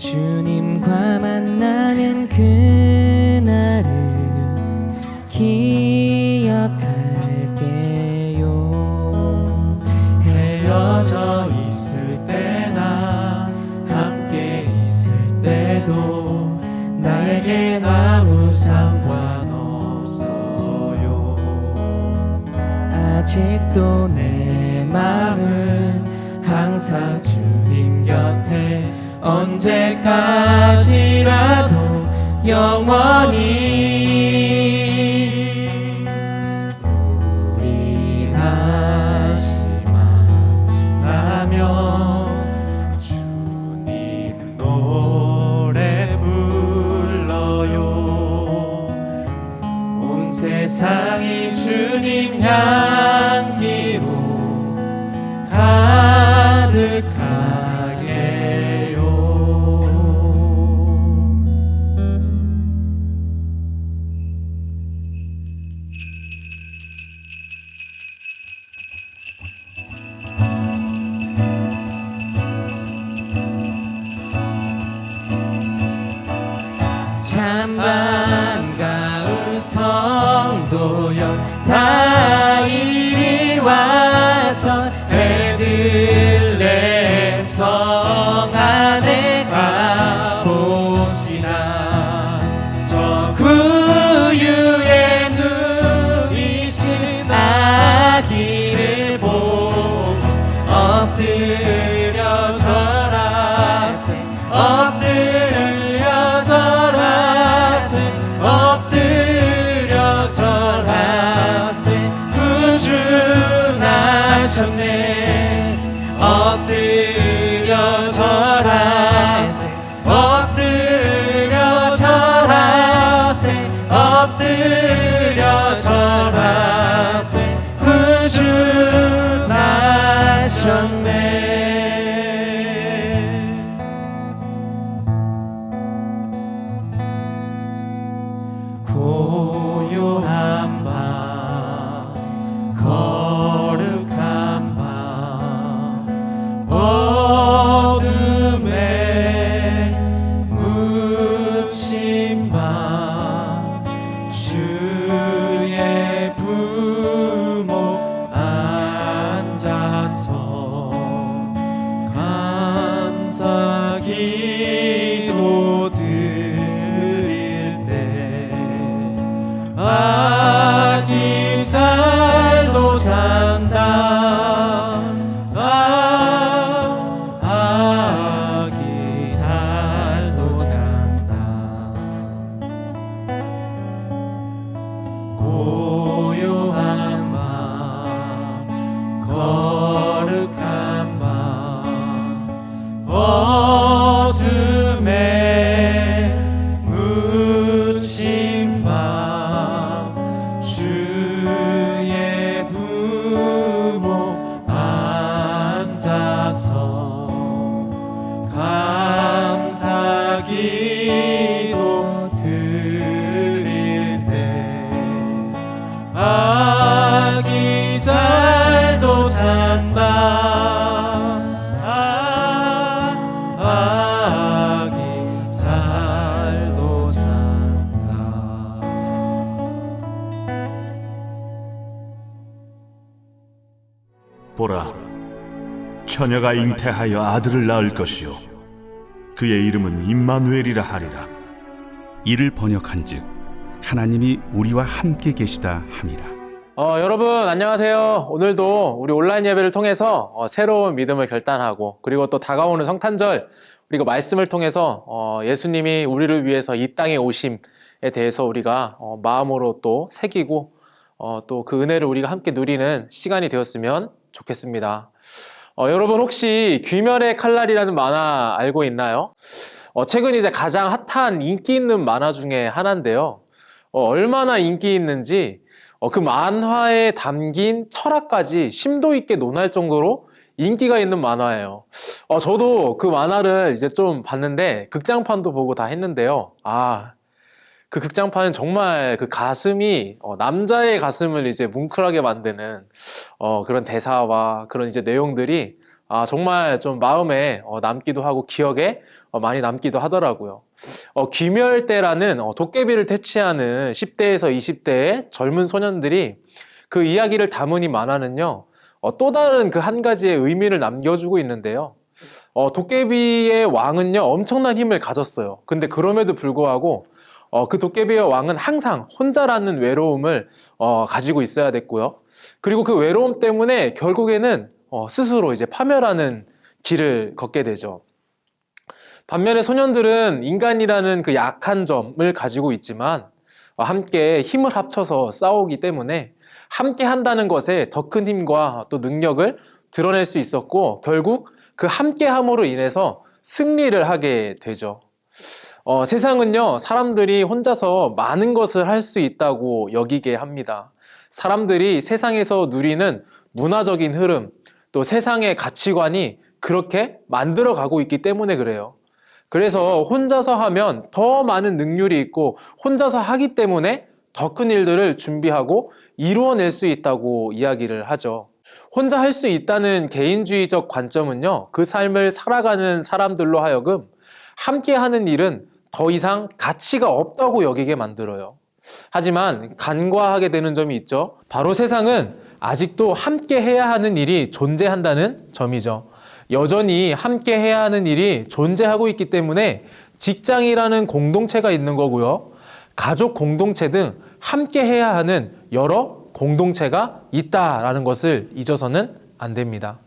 주님과 만나면 그날을 기억할게요. 헤어져 있을 때나 함께 있을 때도 나에겐 아무 상관없어요. 아직도 내 마음은 항상 주님 곁에 언제까지라도 영원히 우리 다시 만나면 주님 노래 불러요. 온 세상이 주님 향기로 가득하게요. 참 반가운 성도여 다 이리 와서 베들레헴 성 안에 가봅시다. 저 구유에 누이신 아기를 보고 엎드려 절하세 엎드려 절하세 엎드려 절하세 구주나셨네. 엎드려 절하세 엎드려 절하세 엎드려 절하세 구주나셨네. 고요한 밤 거룩한 밤 어둠에 묻힌 밤 주의 부모 앉아서 감사기도 드릴 때 아기 잘도 잔다. 아기 잘도 잔다. 고요한 밤 거룩한 밤 어둠에 묻힌 밤 주의 부모 앉아서 감사기도 드릴 때 아기 잘도 잔다. 아기 잘도 잔다. 보라, 처녀가 잉태하여 아들을 낳을 것이요 그의 이름은 임마누엘이라 하리라. 이를 번역한즉 하나님이 우리와 함께 계시다 함이라. 여러분 안녕하세요. 오늘도 우리 온라인 예배를 통해서 새로운 믿음을 결단하고 그리고 또 다가오는 성탄절 그리고 말씀을 통해서 예수님이 우리를 위해서 이 땅에 오심에 대해서 우리가 마음으로 또 새기고 또 그 은혜를 우리가 함께 누리는 시간이 되었으면 좋겠습니다. 여러분 혹시 귀멸의 칼날이라는 만화 알고 있나요? 최근 이제 가장 핫한 인기 있는 만화 중에 하나인데요. 얼마나 인기 있는지 그 만화에 담긴 철학까지 심도 있게 논할 정도로 인기가 있는 만화예요. 저도 그 만화를 이제 좀 봤는데 극장판도 보고 다 했는데요. 그 극장판은 정말 그 가슴이 남자의 가슴을 이제 뭉클하게 만드는 그런 대사와 그런 이제 내용들이 정말 좀 마음에 남기도 하고 기억에 많이 남기도 하더라고요. 귀멸대라는 도깨비를 퇴치하는 10대에서 20대의 젊은 소년들이 그 이야기를 담으니만화는요, 또 다른 그 한 가지의 의미를 남겨주고 있는데요. 도깨비의 왕은요, 엄청난 힘을 가졌어요. 근데 그럼에도 불구하고 그 도깨비의 왕은 항상 혼자라는 외로움을 가지고 있어야 됐고요. 그리고 그 외로움 때문에 결국에는 스스로 이제 파멸하는 길을 걷게 되죠. 반면에 소년들은 인간이라는 그 약한 점을 가지고 있지만 함께 힘을 합쳐서 싸우기 때문에 함께 한다는 것에 더 큰 힘과 또 능력을 드러낼 수 있었고, 결국 그 함께함으로 인해서 승리를 하게 되죠. 세상은요, 사람들이 혼자서 많은 것을 할 수 있다고 여기게 합니다. 사람들이 세상에서 누리는 문화적인 흐름, 또 세상의 가치관이 그렇게 만들어가고 있기 때문에 그래요. 그래서 혼자서 하면 더 많은 능률이 있고, 혼자서 하기 때문에 더 큰 일들을 준비하고 이루어낼 수 있다고 이야기를 하죠. 혼자 할 수 있다는 개인주의적 관점은요, 그 삶을 살아가는 사람들로 하여금 함께 하는 일은 더 이상 가치가 없다고 여기게 만들어요. 하지만 간과하게 되는 점이 있죠. 바로 세상은 아직도 함께 해야 하는 일이 존재한다는 점이죠. 여전히 함께 해야 하는 일이 존재하고 있기 때문에 직장이라는 공동체가 있는 거고요. 가족 공동체 등 함께 해야 하는 여러 공동체가 있다라는 것을 잊어서는 안 됩니다.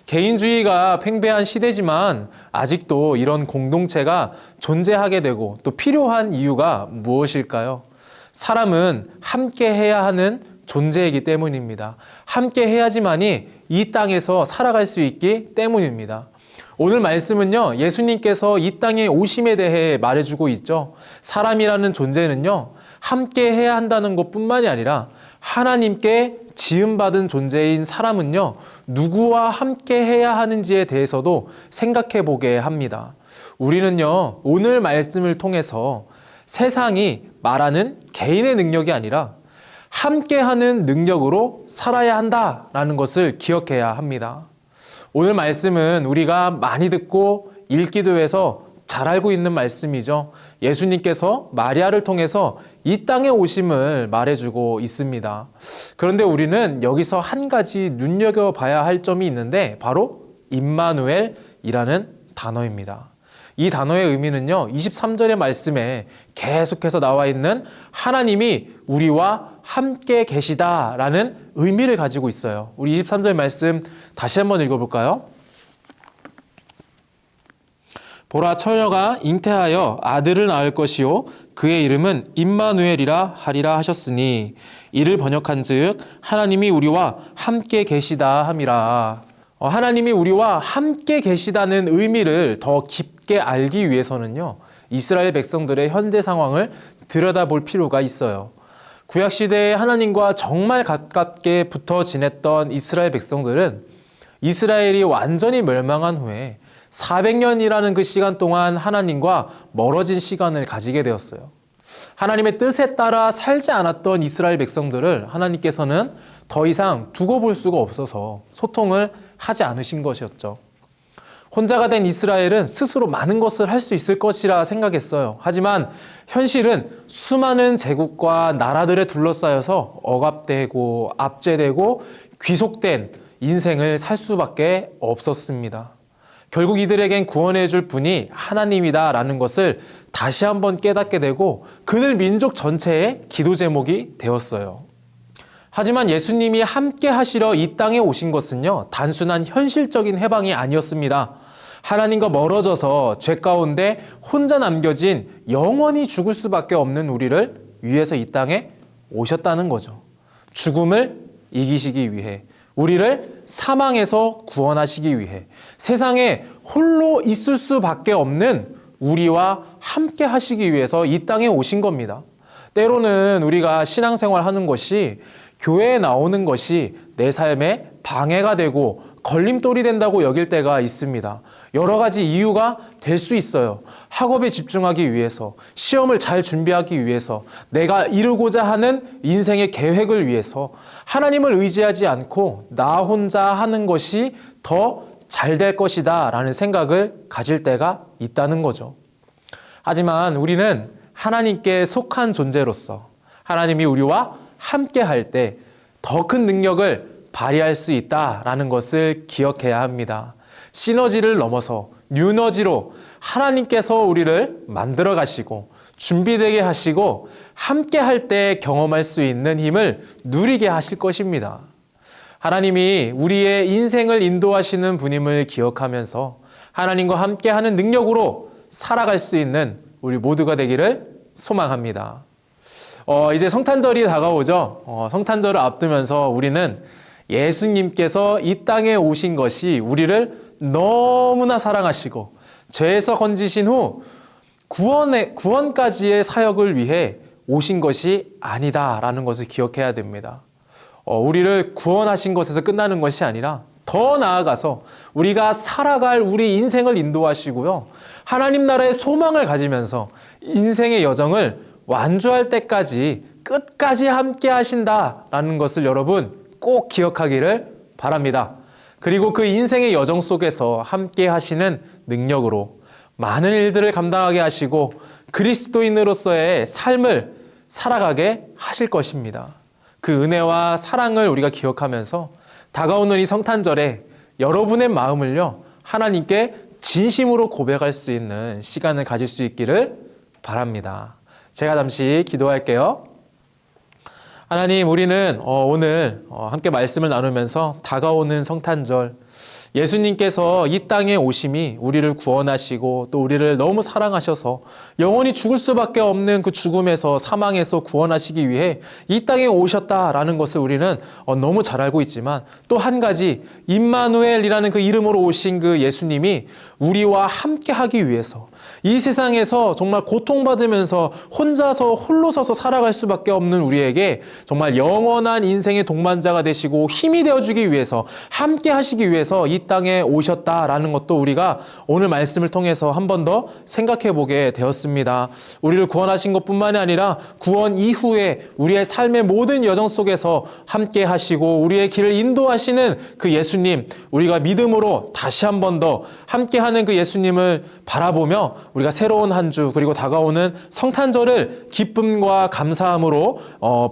개인주의가 팽배한 시대지만 아직도 이런 공동체가 존재하게 되고 또 필요한 이유가 무엇일까요? 사람은 함께 해야 하는 존재이기 때문입니다. 함께 해야지만이 이 땅에서 살아갈 수 있기 때문입니다. 오늘 말씀은요, 예수님께서 이 땅에 오심에 대해 말해주고 있죠. 사람이라는 존재는요, 함께 해야 한다는 것뿐만이 아니라 하나님께 지음받은 존재인 사람은요, 누구와 함께 해야 하는지에 대해서도 생각해 보게 합니다. 우리는요, 오늘 말씀을 통해서 세상이 말하는 개인의 능력이 아니라 함께하는 능력으로 살아야 한다라는 것을 기억해야 합니다. 오늘 말씀은 우리가 많이 듣고 읽기도 해서 잘 알고 있는 말씀이죠. 예수님께서 마리아를 통해서 이 땅에 오심을 말해주고 있습니다. 그런데 우리는 여기서 한 가지 눈여겨봐야 할 점이 있는데 바로 임마누엘이라는 단어입니다. 이 단어의 의미는요, 23절의 말씀에 계속해서 나와 있는 하나님이 우리와 함께 계시다라는 의미를 가지고 있어요. 우리 23절 말씀 다시 한번 읽어볼까요? 보라, 처녀가 잉태하여 아들을 낳을 것이요 그의 이름은 임마누엘이라 하리라 하셨으니 이를 번역한즉 하나님이 우리와 함께 계시다 함이라. 하나님이 우리와 함께 계시다는 의미를 더 깊게 알기 위해서는요, 이스라엘 백성들의 현재 상황을 들여다볼 필요가 있어요. 구약시대에 하나님과 정말 가깝게 붙어 지냈던 이스라엘 백성들은 이스라엘이 완전히 멸망한 후에 400년이라는 그 시간 동안 하나님과 멀어진 시간을 가지게 되었어요. 하나님의 뜻에 따라 살지 않았던 이스라엘 백성들을 하나님께서는 더 이상 두고 볼 수가 없어서 소통을 하지 않으신 것이었죠. 혼자가 된 이스라엘은 스스로 많은 것을 할 수 있을 것이라 생각했어요. 하지만 현실은 수많은 제국과 나라들에 둘러싸여서 억압되고 압제되고 귀속된 인생을 살 수밖에 없었습니다. 결국 이들에겐 구원해 줄 분이 하나님이다라는 것을 다시 한번 깨닫게 되고 그들 민족 전체의 기도 제목이 되었어요. 하지만 예수님이 함께 하시러 이 땅에 오신 것은요, 단순한 현실적인 해방이 아니었습니다. 하나님과 멀어져서 죄 가운데 혼자 남겨진 영원히 죽을 수밖에 없는 우리를 위해서 이 땅에 오셨다는 거죠. 죽음을 이기시기 위해, 우리를 사망에서 구원하시기 위해, 세상에 홀로 있을 수밖에 없는 우리와 함께 하시기 위해서 이 땅에 오신 겁니다. 때로는 우리가 신앙생활 하는 것이, 교회에 나오는 것이 내 삶에 방해가 되고 걸림돌이 된다고 여길 때가 있습니다. 여러 가지 이유가 될 수 있어요. 학업에 집중하기 위해서, 시험을 잘 준비하기 위해서, 내가 이루고자 하는 인생의 계획을 위해서 하나님을 의지하지 않고 나 혼자 하는 것이 더 잘 될 것이다 라는 생각을 가질 때가 있다는 거죠. 하지만 우리는 하나님께 속한 존재로서 하나님이 우리와 함께 할 때 더 큰 능력을 발휘할 수 있다라는 것을 기억해야 합니다. 시너지를 넘어서 뉴너지로 하나님께서 우리를 만들어 가시고 준비되게 하시고 함께 할 때 경험할 수 있는 힘을 누리게 하실 것입니다. 하나님이 우리의 인생을 인도하시는 분임을 기억하면서 하나님과 함께하는 능력으로 살아갈 수 있는 우리 모두가 되기를 소망합니다. 이제 성탄절이 다가오죠. 성탄절을 앞두면서 우리는 예수님께서 이 땅에 오신 것이 우리를 너무나 사랑하시고 죄에서 건지신 후 구원까지의 사역을 위해 오신 것이 아니다라는 것을 기억해야 됩니다. 우리를 구원하신 것에서 끝나는 것이 아니라 더 나아가서 우리가 살아갈 우리 인생을 인도하시고요. 하나님 나라의 소망을 가지면서 인생의 여정을 완주할 때까지 끝까지 함께 하신다라는 것을 여러분 꼭 기억하기를 바랍니다. 그리고 그 인생의 여정 속에서 함께 하시는 능력으로 많은 일들을 감당하게 하시고 그리스도인으로서의 삶을 살아가게 하실 것입니다. 그 은혜와 사랑을 우리가 기억하면서 다가오는 이 성탄절에 여러분의 마음을요, 하나님께 진심으로 고백할 수 있는 시간을 가질 수 있기를 바랍니다. 제가 잠시 기도할게요. 하나님, 우리는 오늘 함께 말씀을 나누면서 다가오는 성탄절, 예수님께서 이 땅에 오심이 우리를 구원하시고 또 우리를 너무 사랑하셔서 영원히 죽을 수밖에 없는 그 죽음에서 사망에서 구원하시기 위해 이 땅에 오셨다라는 것을 우리는 너무 잘 알고 있지만 또 한 가지 임마누엘이라는 그 이름으로 오신 그 예수님이 우리와 함께 하기 위해서 이 세상에서 정말 고통받으면서 혼자서 홀로 서서 살아갈 수밖에 없는 우리에게 정말 영원한 인생의 동반자가 되시고 힘이 되어주기 위해서 함께 하시기 위해서 이 땅에 오셨다라는 것도 우리가 오늘 말씀을 통해서 한 번 더 생각해 보게 되었습니다. 우리를 구원하신 것뿐만이 아니라 구원 이후에 우리의 삶의 모든 여정 속에서 함께 하시고 우리의 길을 인도하시는 그 예수님, 우리가 믿음으로 다시 한 번 더 함께하는 그 예수님을 바라보며 우리가 새로운 한 주 그리고 다가오는 성탄절을 기쁨과 감사함으로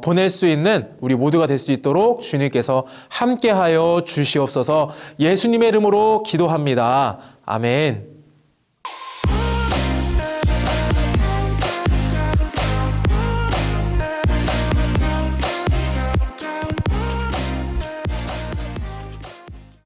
보낼 수 있는 우리 모두가 될 수 있도록 주님께서 함께하여 주시옵소서. 예수님의 이름으로 기도합니다. 아멘.